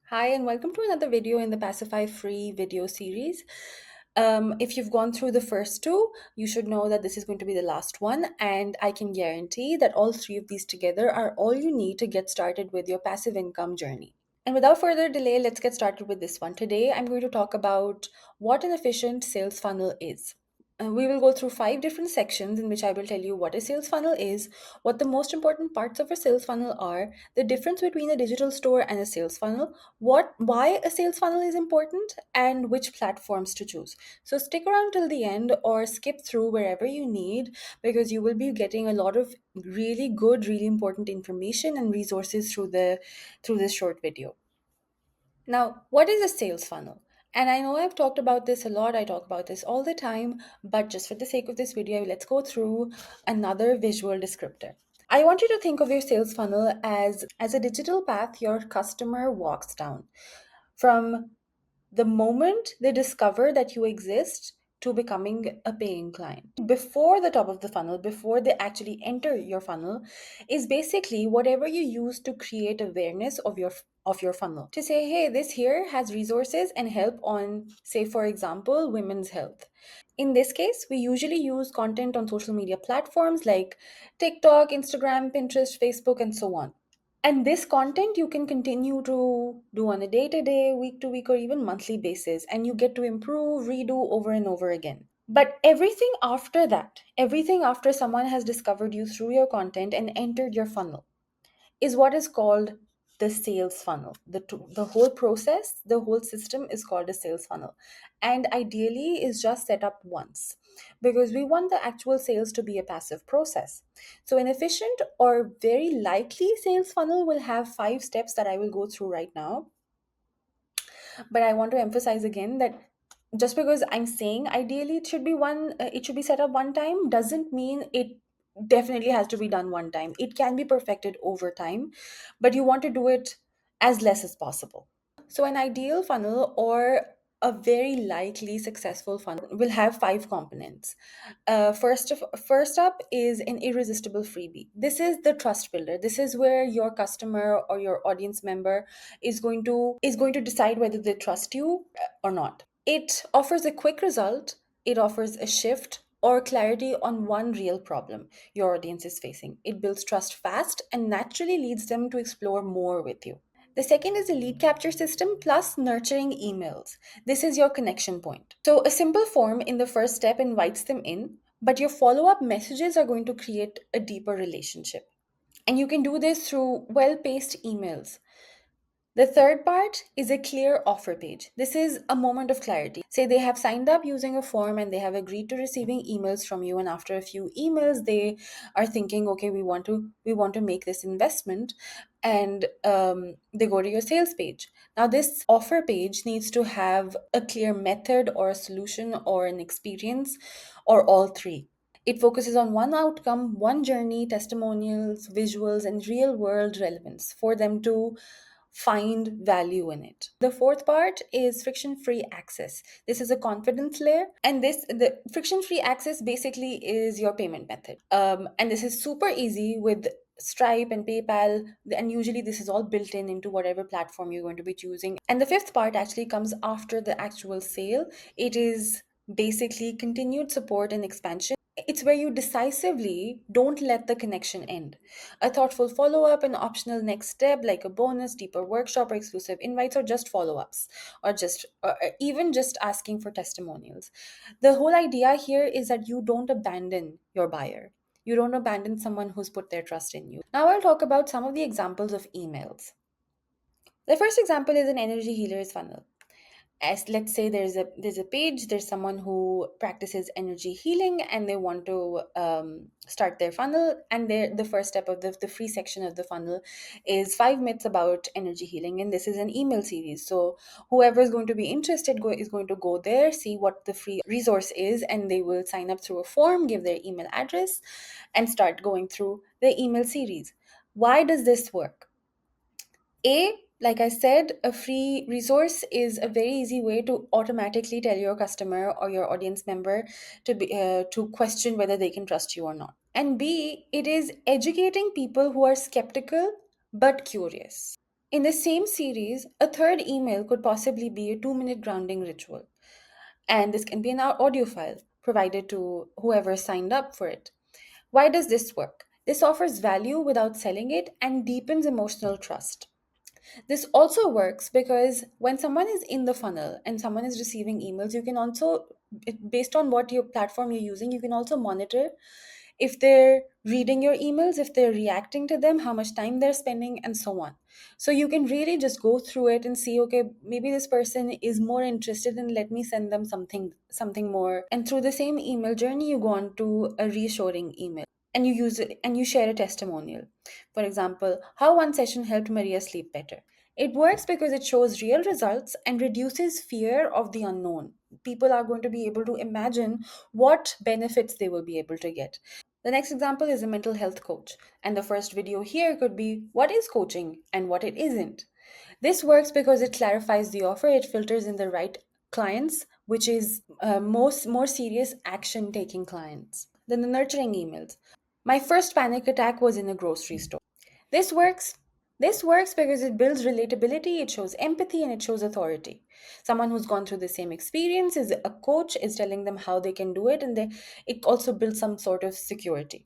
Hi, and welcome to another video in the Pacify Free video series. If you've gone through the first two, you should know that this is going to be the last one, and I can guarantee that all three of these together are all you need to get started with your passive income journey. And without further delay, let's get started with this one. Today, I'm going to talk about what an efficient sales funnel is. We will go through five different sections in which I will tell you what a sales funnel is, what the most important parts of a sales funnel are, the difference between a digital store and a sales funnel, why a sales funnel is important, and which platforms to choose. So stick around till the end or skip through wherever you need because you will be getting a lot of really good, really important information and resources through this short video. Now, what is a sales funnel? And I know I've talked about this a lot, I talk about this all the time, but just for the sake of this video, let's go through another visual descriptor. I want you to think of your sales funnel as a digital path your customer walks down from the moment they discover that you exist to becoming a paying client. Before the top of the funnel, before they actually enter your funnel, is basically whatever you use to create awareness of your funnel. To say, hey, this here has resources and help on, say, for example, women's health. In this case, we usually use content on social media platforms like TikTok, Instagram, Pinterest, Facebook, and so on. And this content you can continue to do on a day to day, week to week, or even monthly basis, and you get to improve, redo over and over again. But everything after that, everything after someone has discovered you through your content and entered your funnel, is what is called the sales funnel. The whole process, the whole system is called a sales funnel. And ideally is just set up once because we want the actual sales to be a passive process. So an efficient or very likely sales funnel will have five steps that I will go through right now. But I want to emphasize again that just because I'm saying ideally it should be set up one time doesn't mean it definitely has to be done one time. It can be perfected over time, but you want to do it as less as possible. So an ideal funnel or a very likely successful funnel will have five components. First up is an irresistible freebie. This is the trust builder. This is where your customer or your audience member is going to decide whether they trust you or not. It offers a quick result. It offers a shift or clarity on one real problem your audience is facing. It builds trust fast and naturally leads them to explore more with you. The second is a lead capture system plus nurturing emails. This is your connection point. So, a simple form in the first step invites them in, but your follow up messages are going to create a deeper relationship. And you can do this through well paced emails. The third part is a clear offer page. This is a moment of clarity. Say they have signed up using a form and they have agreed to receiving emails from you, and after a few emails they are thinking, okay, we want to make this investment, and they go to your sales page. Now this offer page needs to have a clear method or a solution or an experience or all three. It focuses on one outcome, one journey, testimonials, visuals, and real world relevance for them to find value in it. The fourth part is friction free access. This is a confidence layer, and the friction free access basically is your payment method. And this is super easy with Stripe and PayPal, and usually this is all built in into whatever platform you're going to be choosing. And the fifth part actually comes after the actual sale. It is basically continued support and expansion. It's where you decisively don't let the connection end. A thoughtful follow up, an optional next step like a bonus, deeper workshop, or exclusive invites, or just follow ups, or even just asking for testimonials. The whole idea here is that you don't abandon your buyer. You don't abandon someone who's put their trust in you. Now, I'll talk about some of the examples of emails. The first example is an energy healer's funnel. As let's say there's a page, there's someone who practices energy healing and they want to start their funnel, and the first step of the free section of the funnel is 5 myths about energy healing, and this is an email series. So whoever is going to be interested is going to go there, see what the free resource is, and they will sign up through a form, give their email address, and start going through the email series. Why does this work? Like I said, a free resource is a very easy way to automatically tell your customer or your audience member to question whether they can trust you or not. And B, it is educating people who are skeptical but curious. In the same series, a third email could possibly be a 2-minute grounding ritual. And this can be an audio file provided to whoever signed up for it. Why does this work? This offers value without selling it and deepens emotional trust. This also works because when someone is in the funnel and someone is receiving emails, you can also, based on what your platform you're using, you can also monitor if they're reading your emails, if they're reacting to them, how much time they're spending, and so on. So you can really just go through it and see, okay, maybe this person is more interested in, let me send them something more. And through the same email journey, you go on to a reassuring email and you use it and you share a testimonial. For example, how one session helped Maria sleep better. It works because it shows real results and reduces fear of the unknown. People are going to be able to imagine what benefits they will be able to get. The next example is a mental health coach, and the first video here could be what is coaching and what it isn't. This works because it clarifies the offer, it filters in the right clients, which is most more serious action taking clients. Then the nurturing emails. My first panic attack was in a grocery store. This works. This works because it builds relatability, it shows empathy, and it shows authority. Someone who's gone through the same experience is a coach is telling them how they can do it, and it also builds some sort of security.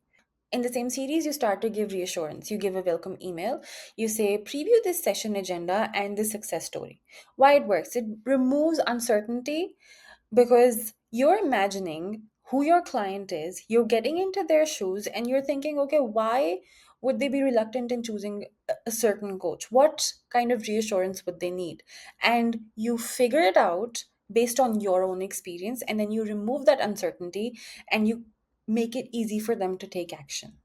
In the same series, you start to give reassurance. You give a welcome email. You say, preview this session agenda and this success story. Why it works? It removes uncertainty because you're imagining who your client is, you're getting into their shoes, and you're thinking, okay, why would they be reluctant in choosing a certain coach? What kind of reassurance would they need? And you figure it out based on your own experience, and then you remove that uncertainty and you make it easy for them to take action.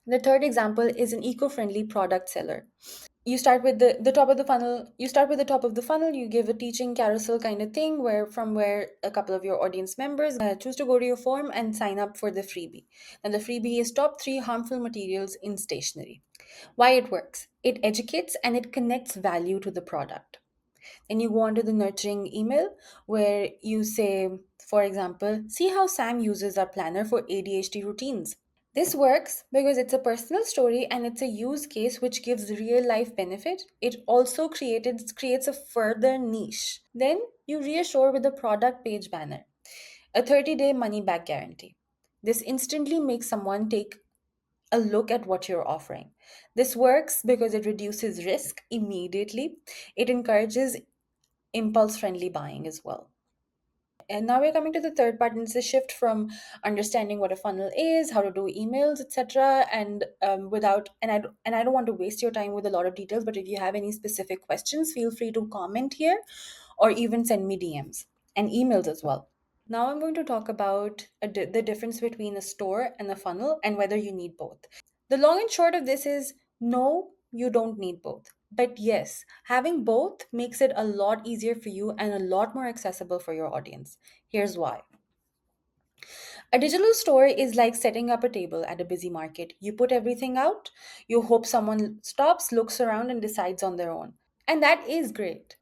The third example is an eco-friendly product seller. You start with the top of the funnel. You start with the top of the funnel. You give a teaching carousel kind of thing where a couple of your audience members choose to go to your form and sign up for the freebie. And the freebie is top 3 harmful materials in stationery. Why it works? It educates and it connects value to the product. Then you go on to the nurturing email where you say, for example, see how Sam uses our planner for ADHD routines. This works because it's a personal story and it's a use case which gives real life benefit. It also creates a further niche. Then you reassure with a product page banner, a 30-day money back guarantee. This instantly makes someone take a look at what you're offering. This works because it reduces risk immediately. It encourages impulse friendly buying as well. And now we're coming to the third part, and it's a shift from understanding what a funnel is, how to do emails, etc. And I don't want to waste your time with a lot of details, but if you have any specific questions, feel free to comment here, or even send me DMs and emails as well. Now I'm going to talk about the difference between a store and a funnel and whether you need both. The long and short of this is no, you don't need both. But yes, having both makes it a lot easier for you and a lot more accessible for your audience. Here's why. A digital store is like setting up a table at a busy market. You put everything out, you hope someone stops, looks around, and decides on their own. And that is great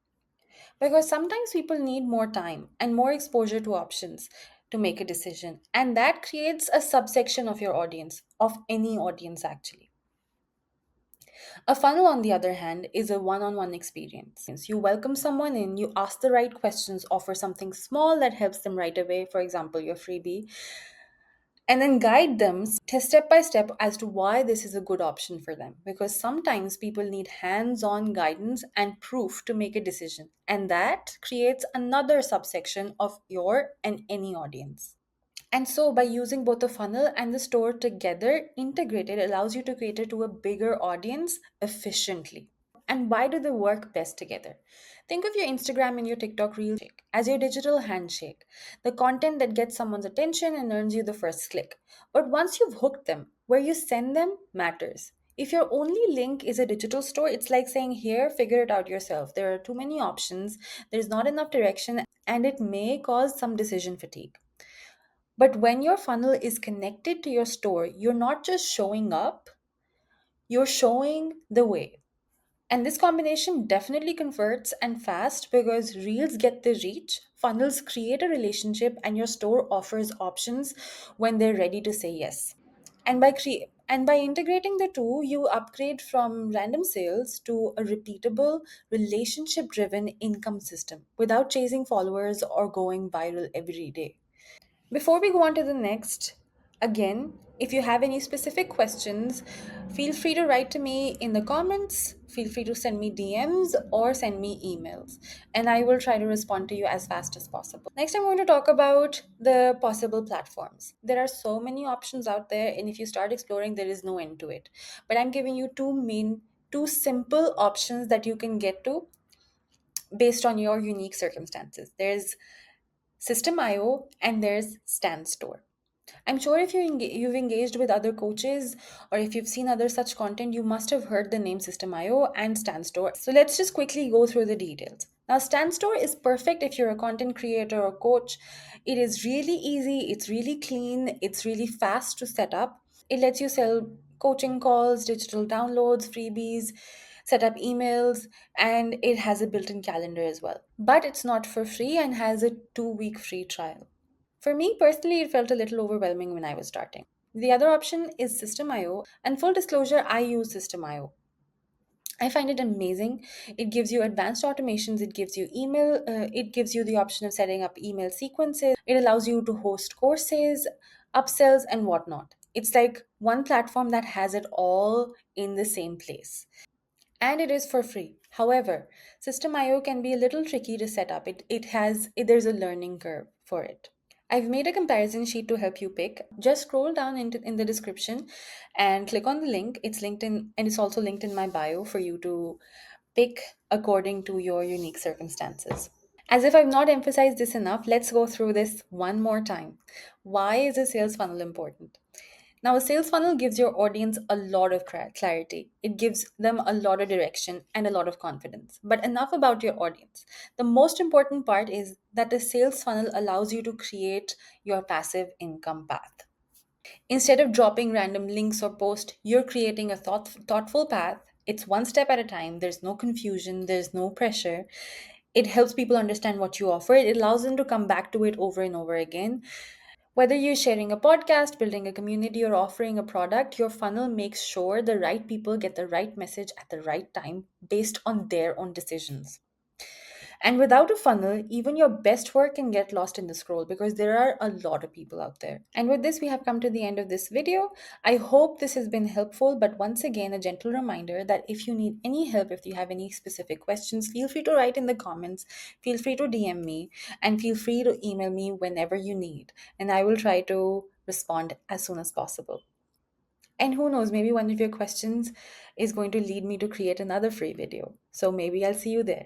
because sometimes people need more time and more exposure to options to make a decision. And that creates a subsection of your audience, of any audience actually. A funnel, on the other hand, is a one on one experience. You welcome someone in, you ask the right questions, offer something small that helps them right away, for example, your freebie, and then guide them step by step as to why this is a good option for them. Because sometimes people need hands on guidance and proof to make a decision, and that creates another subsection of your and any audience. And so, by using both the funnel and the store together, integrated, allows you to cater to a bigger audience efficiently. And why do they work best together? Think of your Instagram and your TikTok Reels as your digital handshake, the content that gets someone's attention and earns you the first click. But once you've hooked them, where you send them matters. If your only link is a digital store, it's like saying, here, figure it out yourself. There are too many options, there's not enough direction, and it may cause some decision fatigue. But when your funnel is connected to your store, you're not just showing up, you're showing the way. And this combination definitely converts and fast because reels get the reach, funnels create a relationship, and your store offers options when they're ready to say yes. And And by integrating the two, you upgrade from random sales to a repeatable, relationship driven income system without chasing followers or going viral every day. Before we go on to the next, again, if you have any specific questions, feel free to write to me in the comments. Feel free to send me DMs or send me emails, and I will try to respond to you as fast as possible. Next, I'm going to talk about the possible platforms. There are so many options out there, and if you start exploring, there is no end to it. But I'm giving you two simple options that you can get to based on your unique circumstances. There's System.io and there's stanstore. I'm sure if you've engaged with other coaches or if you've seen other such content, you must have heard the name System.io and stanstore. So let's just quickly go through the details. Now, stanstore is perfect if you're a content creator or coach. It is really easy, it's really clean, it's really fast to set up. It lets you sell coaching calls, digital downloads, freebies, set up emails, and it has a built in calendar as well. But it's not for free and has a 2 week free trial. For me personally, it felt a little overwhelming when I was starting. The other option is System.io, and full disclosure, I use System.io. I find it amazing. It gives you advanced automations, it gives you it gives you the option of setting up email sequences, it allows you to host courses, upsells, and whatnot. It's like one platform that has it all in the same place. And it is for free. However, System.io can be a little tricky to set up. There's a learning curve for it. I've made a comparison sheet to help you pick. Just scroll down in the description and click on the link. It's linked in and it's also linked in my bio for you to pick according to your unique circumstances. As if I've not emphasized this enough, let's go through this one more time. Why is a sales funnel important? Now, a sales funnel gives your audience a lot of clarity. It gives them a lot of direction and a lot of confidence. But enough about your audience. The most important part is that a sales funnel allows you to create your passive income path. Instead of dropping random links or posts, you're creating a thoughtful path. It's one step at a time. There's no confusion, there's no pressure. It helps people understand what you offer. It allows them to come back to it over and over again. Whether you're sharing a podcast, building a community, or offering a product, your funnel makes sure the right people get the right message at the right time based on their own decisions. And without a funnel, even your best work can get lost in the scroll because there are a lot of people out there. And with this, we have come to the end of this video. I hope this has been helpful, but once again, a gentle reminder that if you need any help, if you have any specific questions, feel free to write in the comments, feel free to DM me, and feel free to email me whenever you need. And I will try to respond as soon as possible. And who knows, maybe one of your questions is going to lead me to create another free video. So maybe I'll see you there.